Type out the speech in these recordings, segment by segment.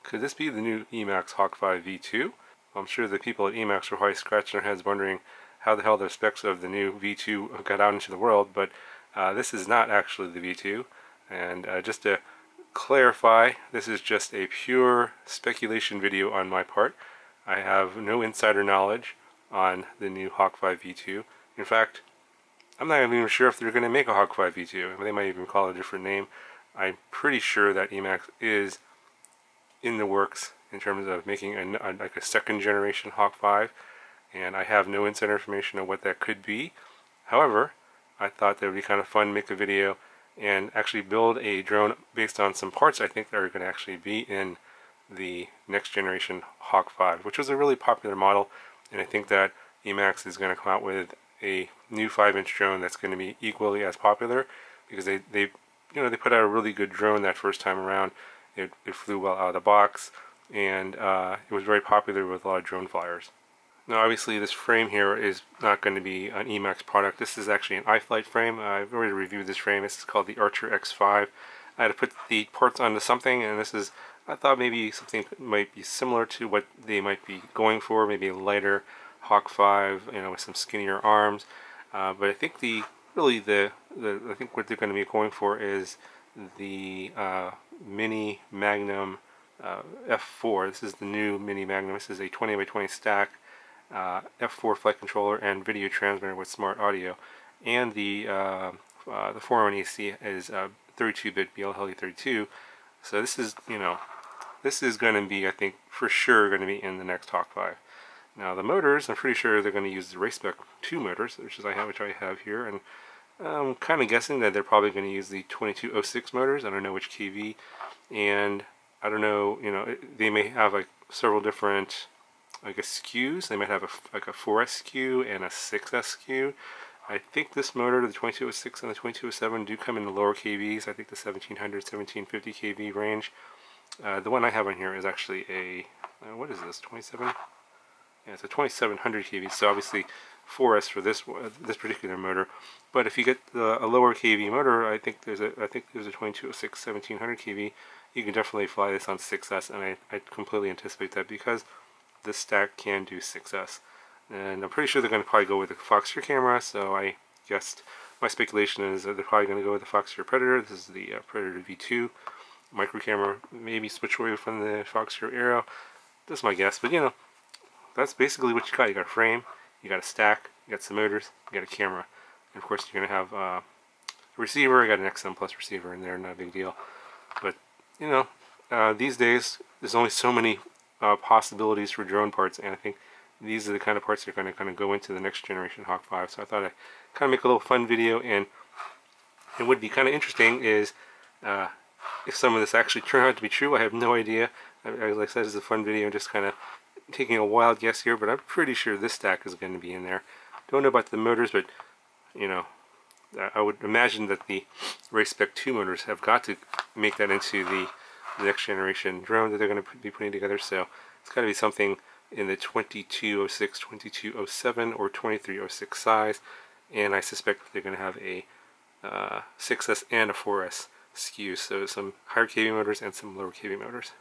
Could this be the new EMAX Hawk 5 V2? I'm sure the people at EMAX are probably scratching their heads wondering how the hell the specs of the new V2 got out into the world, but this is not actually the V2. And just to clarify, this is just a pure speculation video on my part. I have no insider knowledge on the new Hawk 5 V2. In fact, I'm not even sure if they're going to make a Hawk 5 V2. They might even call it a different name. I'm pretty sure that EMAX is in the works in terms of making like a second generation Hawk 5, and I have no insider information on what that could be. However, I thought that would be kind of fun to make a video and actually build a drone based on some parts I think that are going to actually be in the next generation Hawk 5, which was a really popular model, and I think that EMAX is going to come out with a new 5-inch drone that's going to be equally as popular, because they put out a really good drone that first time around. It flew well out of the box, and it was very popular with a lot of drone flyers. Now obviously this frame here is not going to be an EMAX product. This is actually an iFlight frame. I've already reviewed this frame. This is called the Archer X5. I had to put the parts onto something, and this is, I thought maybe something might be similar to what they might be going for, maybe a lighter Hawk 5, with some skinnier arms. But I think I think what they're going to be going for is the Mini Magnum F4. This is the new Mini Magnum. This is a 20x20 stack F4 flight controller and video transmitter with smart audio, and the 401 AC is 32-bit BLHeli32. So this is this is going to be, I think, for sure going to be in the next Hawk 5. Now the motors, I'm pretty sure they're going to use the RaceSpec 2 motors, which I have here, and I'm kind of guessing that they're probably going to use the 2206 motors. I don't know which KV, and I don't know, they may have like several different, I guess, SKUs. They might have like a 4S SKU and a 6S SKU. I think this motor, the 2206 and the 2207, do come in the lower KVs. I think the 1700, 1750 KV range. The one I have on here is actually a, what is this, 27? Yeah, it's a 2700 kV, so obviously 4S for this particular motor. But if you get a lower kV motor, I think there's a 2206 1700 kV. You can definitely fly this on 6S, and I completely anticipate that because this stack can do 6S. And I'm pretty sure they're going to probably go with the Foxeer camera, so I guessed, my speculation is that they're probably going to go with the Foxeer Predator. This is the Predator V2 micro camera, maybe switch away from the Foxeer Aero. That's my guess, but that's basically what you got. You got a frame, you got a stack, you got some motors, you got a camera, and of course you're going to have a receiver. I got an XM Plus receiver in there, not a big deal. But these days there's only so many possibilities for drone parts, and I think these are the kind of parts that are going to kind of go into the next generation Hawk 5. So I thought I'd kind of make a little fun video, and it would be kind of interesting is if some of this actually turned out to be true. I have no idea. As I said, it's a fun video, just kind of taking a wild guess here, but I'm pretty sure this stack is going to be in there. Don't know about the motors, but I would imagine that the RaceSpec 2 motors have got to make that into the next generation drone that they're going to be putting together. So it's got to be something in the 2206, 2207, or 2306 size, and I suspect they're going to have a 6S and a 4S SKU, so some higher kV motors and some lower kV motors.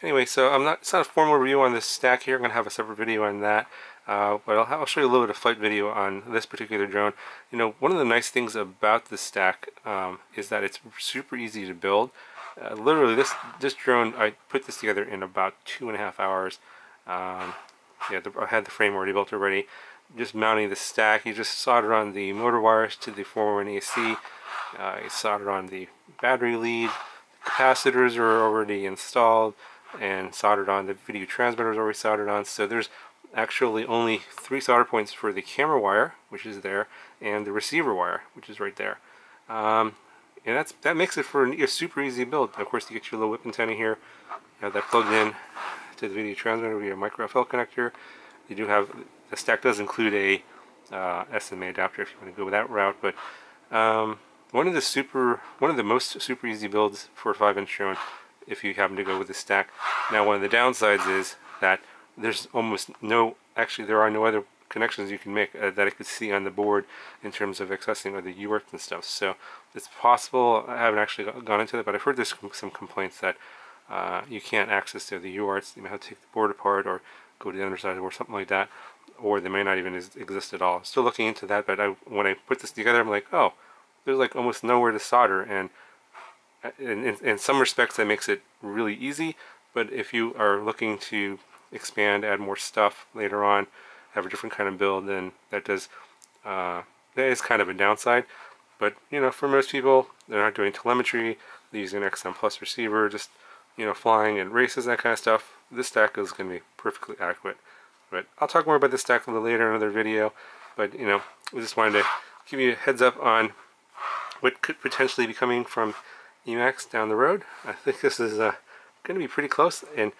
Anyway, so it's not a formal review on this stack here. I'm going to have a separate video on that, but I'll show you a little bit of flight video on this particular drone. One of the nice things about this stack is that it's super easy to build. Literally, this drone, I put this together in about 2.5 hours. I had the frame already built already. Just mounting the stack, you just solder on the motor wires to the 401 AC. You solder on the battery lead. Capacitors are already installed and soldered on. The video transmitter is already soldered on. So there's actually only 3 solder points for the camera wire, which is there, and the receiver wire, which is right there. And that makes it for a super easy build. Of course, you get your little whip antenna here. You have that plugged in to the video transmitter via micro FL connector. You do have, the stack does include a SMA adapter if you want to go that route, but one of the most super easy builds for a 5-inch drone if you happen to go with the stack. Now, one of the downsides is that there's almost there are no other connections you can make that I could see on the board in terms of accessing other UARTs and stuff. So it's possible, I haven't actually gone into that, but I've heard there's some complaints that you can't access the UARTs. You may have to take the board apart or go to the other side or something like that, or they may not even exist at all. Still looking into that, but when I put this together, I'm like, oh, there's like almost nowhere to solder, and in some respects that makes it really easy. But if you are looking to expand, add more stuff later on, have a different kind of build, then that is kind of a downside. But you know, for most people, they're not doing telemetry, they're using an XM Plus receiver, just flying and races, that kind of stuff. This stack is going to be perfectly adequate. But I'll talk more about this stack a little later in another video. But I just wanted to give you a heads up on what could potentially be coming from EMAX down the road. I think this is going to be pretty close, and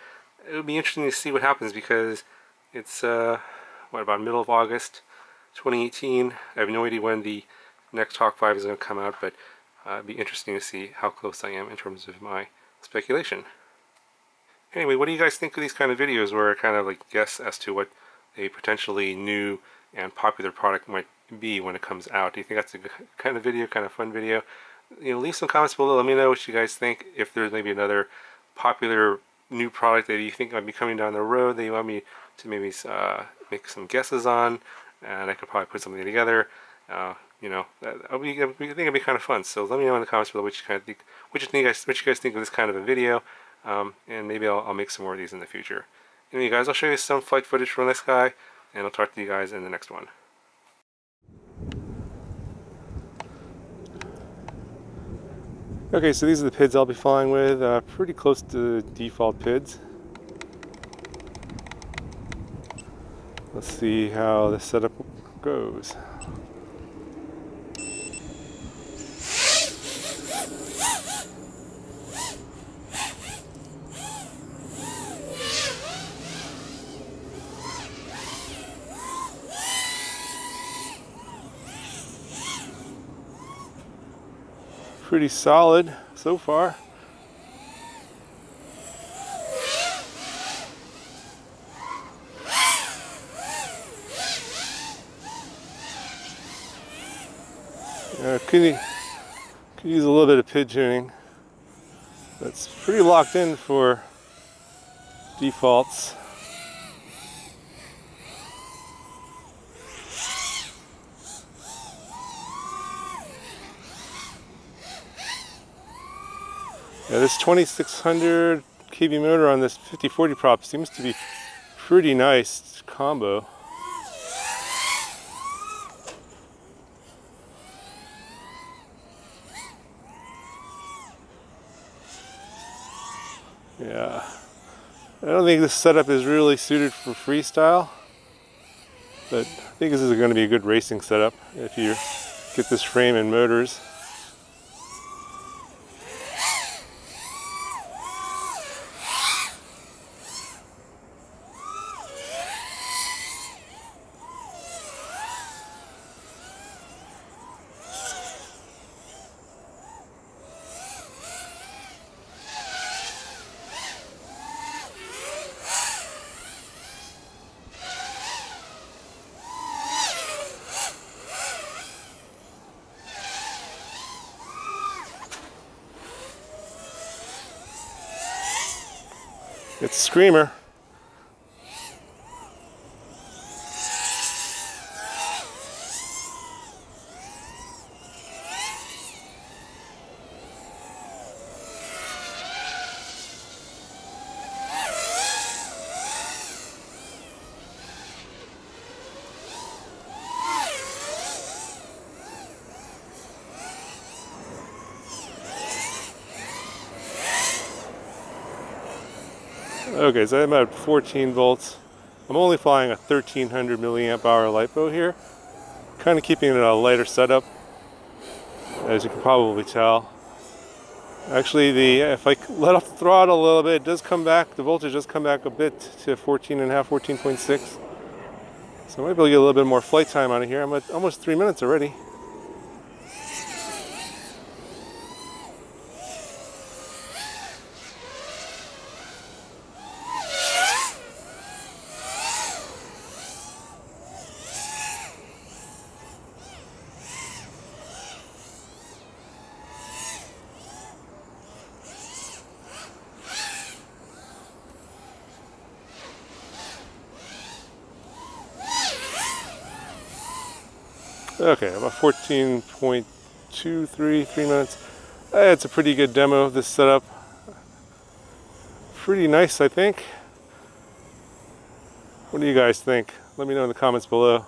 it would be interesting to see what happens, because it's about middle of August 2018. I have no idea when the next Hawk 5 is going to come out, but it'd be interesting to see how close I am in terms of my speculation. Anyway, what do you guys think of these kind of videos where I kind of like guess as to what a potentially new and popular product might be when it comes out? Do you think that's a good kind of video, kind of fun video? Leave some comments below. Let me know what you guys think. If there's maybe another popular new product that you think might be coming down the road that you want me to maybe make some guesses on, and I could probably put something together. I think it'd be kind of fun. So let me know in the comments below what you guys think of this kind of a video, and maybe I'll make some more of these in the future. Anyway, guys, I'll show you some flight footage from this guy, and I'll talk to you guys in the next one. Okay, so these are the PIDs I'll be flying with, pretty close to the default PIDs. Let's see how the setup goes. Pretty solid so far. Could use a little bit of PID tuning. That's pretty locked in for defaults. Yeah, this 2600 kV motor on this 5040 prop seems to be pretty nice combo. Yeah, I don't think this setup is really suited for freestyle, but I think this is going to be a good racing setup if you get this frame and motors. It's a screamer. Okay, so I'm at 14 volts. I'm only flying a 1300 milliamp hour LiPo here. Kind of keeping it a lighter setup, as you can probably tell. Actually, if I let off the throttle a little bit, it does come back, the voltage does come back a bit to 14.5, 14.6. So I might be able to get a little bit more flight time out of here. I'm at almost 3 minutes already. Okay, about 14.233 minutes. It's a pretty good demo of this setup. Pretty nice, I think. What do you guys think? Let me know in the comments below.